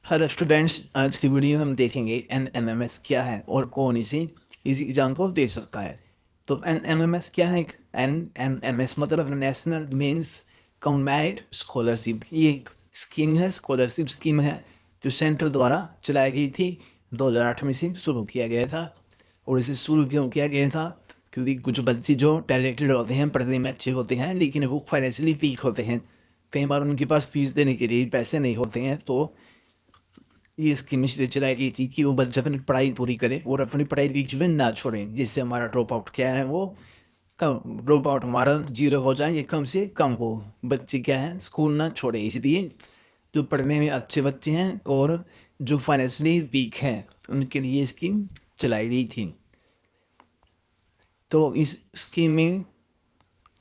Hello students, आज की video में हम देखेंगे एनएमएस क्या है और कौन इसे इसी एग्जाम को दे सकता है। तो एनएमएस क्या है? एनएमएस मतलब नेशनल मीन्स कम्बाइंड स्कॉलरशिप। ये एक स्कीम है, स्कॉलरशिप स्कीम है जो सेंटर द्वारा चलाई गई थी। 2008 में से शुरू किया गया था। और इसे शुरू क्यों किया गया था? क्योंकि कुछ बच्चे जो टैलेंटेड होते हैं, पढ़ने में अच्छे होते हैं, लेकिन वो फाइनेंशियली वीक होते हैं। कई बार उनके पास फीस देने के लिए पैसे नहीं होते हैं, तो ये स्कीम इसलिए चलाई गई थी कि वो बच्चा अपनी पढ़ाई पूरी करे और अपनी पढ़ाई बीच में ना छोड़े, जिससे हमारा ड्रॉप आउट क्या है वो कम, ड्रॉप आउट हमारा जीरो हो जाए, ये कम से कम हो। बच्चे क्या है, स्कूल ना छोड़े। इसलिए जो पढ़ने में अच्छे बच्चे हैं और जो फाइनेंशियली वीक हैं, उनके लिए ये स्कीम चलाई गई थी। तो इस स्कीम में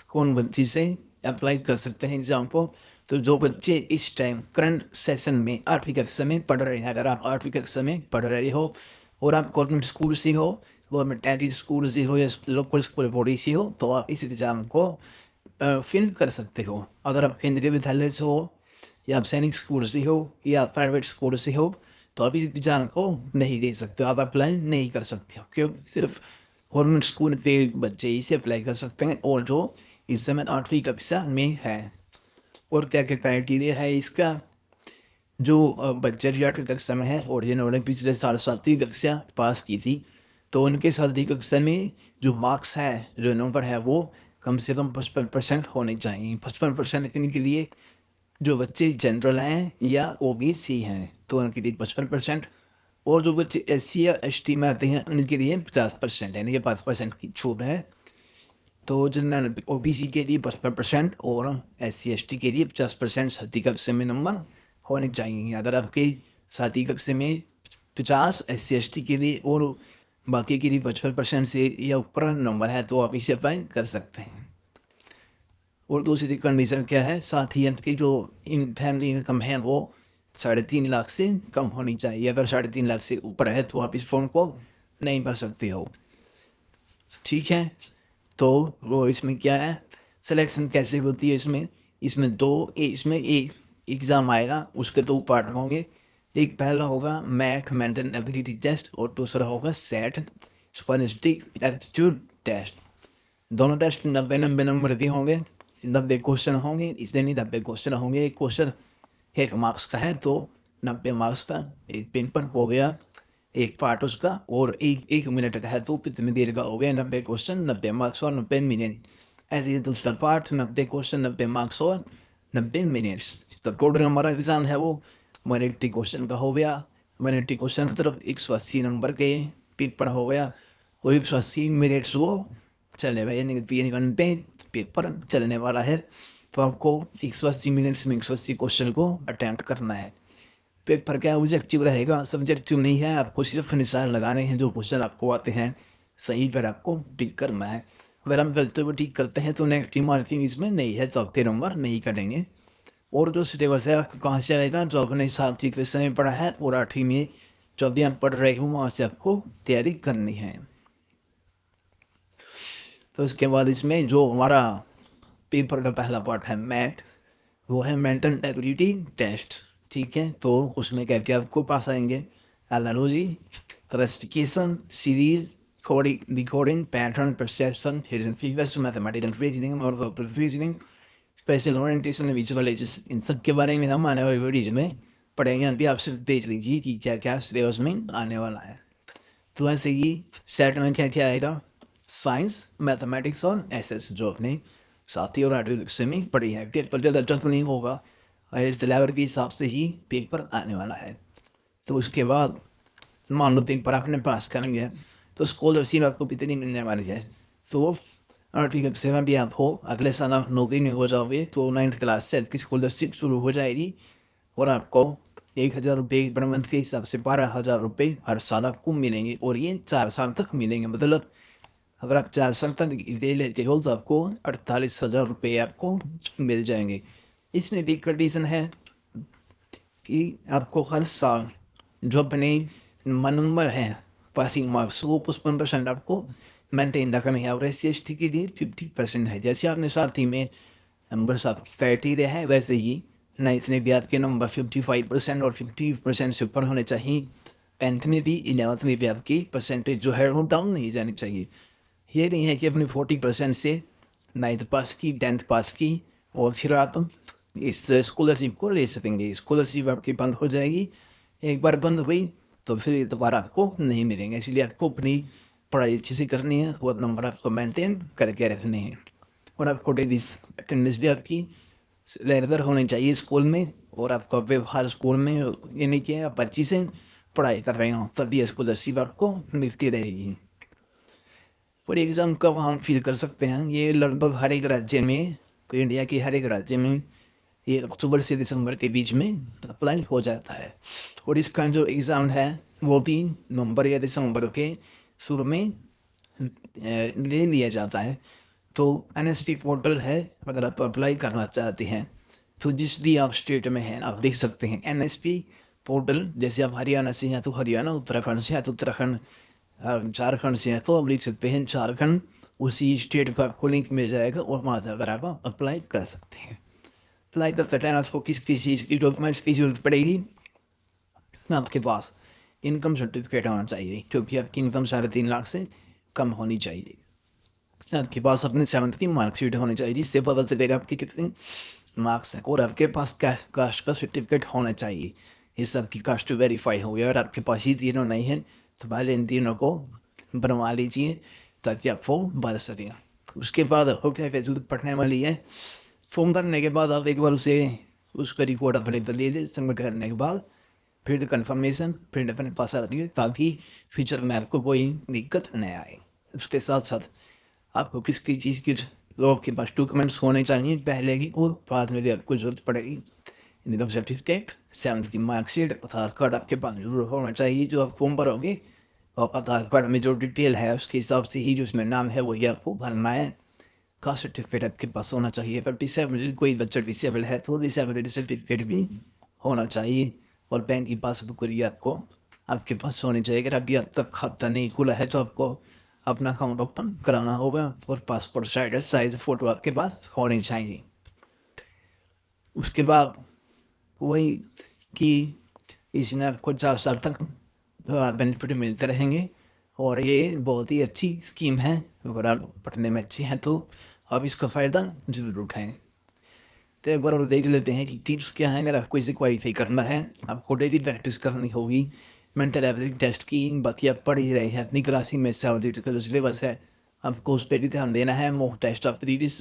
कौन बच्चे से अप्लाई कर सकते हैं एग्जाम को? तो जो बच्चे इस टाइम करंट सेशन में 8वीं कक्षा में पढ़ रहे हैं, अगर आप 8वीं कक्षा में पढ़ रहे हो और आप गवर्नमेंट स्कूल से हो, गवर्नमेंट एडेड स्कूल से हो या लोकल स्कूल बॉडी से हो, तो आप इस एग्जाम को फिल कर सकते हो। अगर आप केंद्रीय विद्यालय से हो या आप सैनिक स्कूल से हो या प्राइवेट स्कूल से हो, तो आप इस एग्जाम को नहीं दे सकते, आप अप्लाई नहीं कर सकते हो। क्यों? सिर्फ गवर्नमेंट स्कूल के बच्चे इसे अप्लाई कर सकते हैं और जो इस समय 8वीं कक्षा में है। और क्या क्या क्राइटेरिया है इसका? जो बच्चे जो 8वीं कक्षा में है और जिन्होंने पिछले साल 7वीं कक्षा पास की थी, तो उनके 7वीं कक्षा में जो मार्क्स है, जो नंबर है, वो कम से कम 55% होने चाहिए। 55% के लिए जो बच्चे जनरल हैं या ओबीसी हैं, तो उनके लिए 55%। और जो बच्चे SC या ST में आते हैं, उनके लिए 50%, यानी कि 5% की छूट है। तो जनरल ओबीसी के लिए 55% और SC ST के लिए 50% सातवीं कक्षा में नंबर होने चाहिए। अगर आपके सातवीं कक्षा में 50 SC ST के लिए और बाकी के लिए 55% से या ऊपर नंबर है, तो आप इसे अप्लाई कर सकते हैं। और दूसरी कंडीशन क्या है? साथ ही की जो इन फैमिली इनकम है वो 3.5 लाख से कम होनी चाहिए। अगर 3.5 लाख से ऊपर है तो आप इस फॉर्म को नहीं भर सकते हो। ठीक है, तो वो इसमें क्या है, सिलेक्शन कैसे होती है? इसमें इसमें एक एग्जाम आएगा, उसके 2 पार्ट होंगे। एक पहला होगा मैथ मेंटल एबिलिटी टेस्ट और दूसरा होगा सेट स्पॉनिस्टिक एप्टीट्यूड टेस्ट। दोनों टेस्ट 90-90 नंबर के होंगे। 90 क्वेश्चन होंगे, इसलिए नहीं 90 क्वेश्चन होंगे। एक क्वेश्चन 1 मार्क्स का है, तो 90 मार्क्स का एक पेपर हो गया, एक पार्ट उसका। और एक मिनट का है, तो कितनी देर का हो गया? 90 क्वेश्चन 90 मार्क्स और 90 मिनट। ऐसे ही दूसरा पार्ट 90 क्वेश्चन 90 मार्क्स और 90 मिनट्स। तो टोटल हमारा एग्जाम है वो 180 क्वेश्चन का हो गया। 180 क्वेश्चन की तरफ 180 नंबर के पेपर हो गया और 180 मिनट्स वो चलने वाला, यानी कि 3 घंटे पेपर चलने वाला है। तो आपको 180 मिनट्स में 180 क्वेश्चन को अटेम्प्ट करना है। पेपर क्या ऑब्जेक्टिव रहेगा? सब्जेक्टिव नहीं है, आपको सिर्फ निशान लगाने हैं। जो क्वेश्चन आपको आते हैं सही पर आपको टिक करना है। अगर हम गलती को टिक करते हैं तो नेगेटिव मार्किंग इसमें नहीं है, तो आपके नंबर नहीं कटेंगे। और जो सिलेबस है आपको कहाँ से आएगा? जो आपने 7वीं क्लास में पढ़ा है और 8वीं में जो अभी आप पढ़ रहे हो, वहाँ से आपको तैयारी करनी है। तो इसके बाद इसमें जो हमारा पेपर का पहला पार्ट है मैथ, वो है मेंटल एबिलिटी टेस्ट। ठीक है, तो उसमें क्या क्या आपको पास आएंगे? Analogy, classification, series, decoding, pattern, perception, hidden features, mathematical reasoning और verbal reasoning, spatial orientation, visualisation. इन सब के बारे में हम आने वाली वीडियो में पढ़ेंगे। अभी आप सिर्फ देख लीजिए कि क्या क्या सिलेबस में आने वाला है। तो ऐसे ही सेट में क्या क्या आएगा? साइंस, मैथमेटिक्स और SS, जो अपने 7वीं और 8वीं कक्षा में पढ़ी है। पेपर ज़्यादा टफ नहीं होगा और इस लेवल के हिसाब से ही पेपर आने वाला है। तो उसके बाद मान लो पेपर आपने पास कर लिया, तो स्कॉलरशिप आपको कितनी मिलने वाली है? तो 8वीं कक्षा में भी आप हो, अगले साल आप 9वीं में हो जाओगे, तो 9th क्लास से आपकी स्कॉलरशिप शुरू हो जाएगी और आपको 1,000 रुपये पर मंथ के हिसाब से 12,000 रुपये हर साल आपको मिलेंगे। और ये 4 साल तक मिलेंगे। मतलब अगर आप 4 साल तक दे लेते हो तो आपको 48,000 रुपये आपको मिल जाएंगे। इसमें भी कंडीशन है कि आपको हर साल जो अपने नंबर है पासिंग मार्क्स, वो 55% आपको मेंटेन रखना है। और SC ST के लिए 50% है। जैसे आपने 7वीं में नंबर आपकी क्राइटेरिया है, वैसे ही नाइन्थ में भी आपके नंबर 55% और 50% से ऊपर होने चाहिए। 10th में भी 11th में भी आपकी परसेंटेज जो है वो डाउन नहीं जानी चाहिए। ये नहीं है कि अपने 40% से 9th पास की 10th पास की और फिर आप इस स्कॉलरशिप को ले सकेंगे। स्कॉलरशिप आपकी बंद हो जाएगी, एक बार बंद हुई तो फिर दोबारा आपको नहीं मिलेंगे। इसलिए आपको अपनी पढ़ाई अच्छे से करनी है और नंबर आपको मेंटेन करके रखने हैं। और आपको डेली अटेंडेंस भी आपकी रेगुलर होनी चाहिए स्कूल में, और आपका व्यवहार स्कूल में ये नहीं कि आप अच्छी से पढ़ाई कर रहे हो, तभी स्कॉलरशिप आपको मिलती रहेगी। और एग्ज़ाम कब हम फील कर सकते हैं, ये लगभग हर एक राज्य में, इंडिया के हर एक राज्य में ये अक्टूबर से दिसंबर के बीच में अप्लाई हो जाता है। और इसका जो एग्ज़ाम है वो भी नवंबर या दिसंबर के शुरू में ले लिया जाता है। तो NST पोर्टल है, अगर आप अप्लाई करना चाहते हैं तो जिस भी आप स्टेट में हैं आप देख सकते हैं NSP पोर्टल। जैसे आप हरियाणा से हैं तो हरियाणा, उत्तराखंड से हैं तो उत्तराखंड, झारखंड से हैं तो आप लिख सकते हैं झारखंड। उसी स्टेट का आपको लिंक मिल जाएगा और वहाँ जाकर आप अप्लाई कर सकते हैं। अप्लाई करते टाइम आपको किस किस चीज़ की डॉक्यूमेंट्स की जरूरत पड़ेगी। आपके पास इनकम सर्टिफिकेट होना चाहिए, क्योंकि आपकी इनकम 3.5 लाख से कम होनी चाहिए। आपके पास अपने 7th की मार्कशीट होनी चाहिए, जिससे पता चलेगा आपके कितने मार्क्स हैं। और आपके पास कास्ट का सर्टिफिकेट होना चाहिए, इससे आपकी कास्ट वेरीफाई हो गया। और आपके पास ये तीनों नहीं है तो पहले इन तीनों को बनवा लीजिए ताकि आप फॉर्म भर सकें। उसके बाद आपको क्या क्या जरूरत पड़ने वाली है, फॉर्म भरने के बाद आप एक बार उसका रिपोर्ट अपने ले लीजिए। सबमिट करने के बाद फिर कन्फर्मेशन फिर अपने पास आ रही है, ताकि फ्यूचर में आपको कोई दिक्कत न आए। उसके साथ साथ आपको किस किस चीज़ की आपके पास डॉक्यूमेंट्स होने चाहिए पहले की, और बाद में भी आपको जरूरत पड़ेगी। इनकम सर्टिफिकेट, 7th की मार्कशीट, आधार कार्ड आपके पास जरूर होना चाहिए जो आप फॉर्म भरोगे। और आधार कार्ड में जो डिटेल है उसके हिसाब से ही जो उसमें नाम है वही आपको भरना है। कास्ट सर्टिफिकेट आपके पास होना चाहिए। पर डिसेबल कोई बच्चा डिसेबल है तो डिसेबिलिटी सर्टिफिकेट भी होना चाहिए। और बैंक की पासबुक आपको आपके पास होनी चाहिए। अगर अभी अब तक खाता नहीं खुला है तो आपको अपना अकाउंट ओपन कराना होगा, और पासपोर्ट साइज फ़ोटो आपके पास होनी चाहिए। उसके बाद वही कि इसमें आपको 4 साल तक बेनिफिट मिलते रहेंगे। और ये बहुत ही अच्छी स्कीम है, अगर आप पढ़ने में अच्छे हैं तो आप इसका फ़ायदा जरूर उठाएं। तो एक बार और देख लेते हैं कि टिप्स क्या हैं। अगर आपको इसे क्वालिफाई करना है आपको डेली प्रैक्टिस करनी होगी मेंटल एबिलिटी टेस्ट की। बाकी आप पढ़ ही रहे हैं अपनी क्लासिंग में जो सिलेबस है आपको उस पर भी ध्यान देना है। मॉक टेस्ट आप प्रीवियस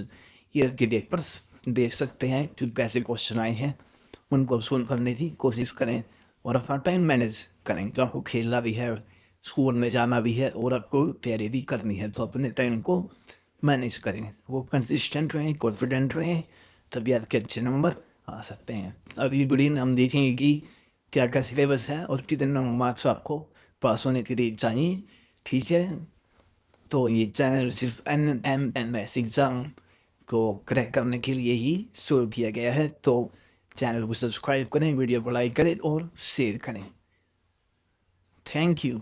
ईयर के पेपर्स देख सकते हैं कि कैसे क्वेश्चन आए हैं, उनको सोल्व करने की कोशिश करें। और अपना टाइम मैनेज करें, तो आपको खेलना भी है, स्कूल में जाना भी है और आपको तैयारी भी करनी है, तो अपने टाइम को मैनेज करें। वो कंसिस्टेंट रहें, कॉन्फिडेंट रहें, तभी आपके अच्छे नंबर आ सकते हैं। अगली वीडियो में हम देखेंगे कि क्या क्या सिलेबस है और कितने मार्क्स आपको पास होने के लिए चाहिए। ठीक है, तो ये चैनल सिर्फ NMMS एग्ज़ाम को क्रैक करने के लिए ही शुरू किया गया है। तो चैनल को सब्सक्राइब करें, वीडियो को लाइक करें और शेयर करें। Thank you.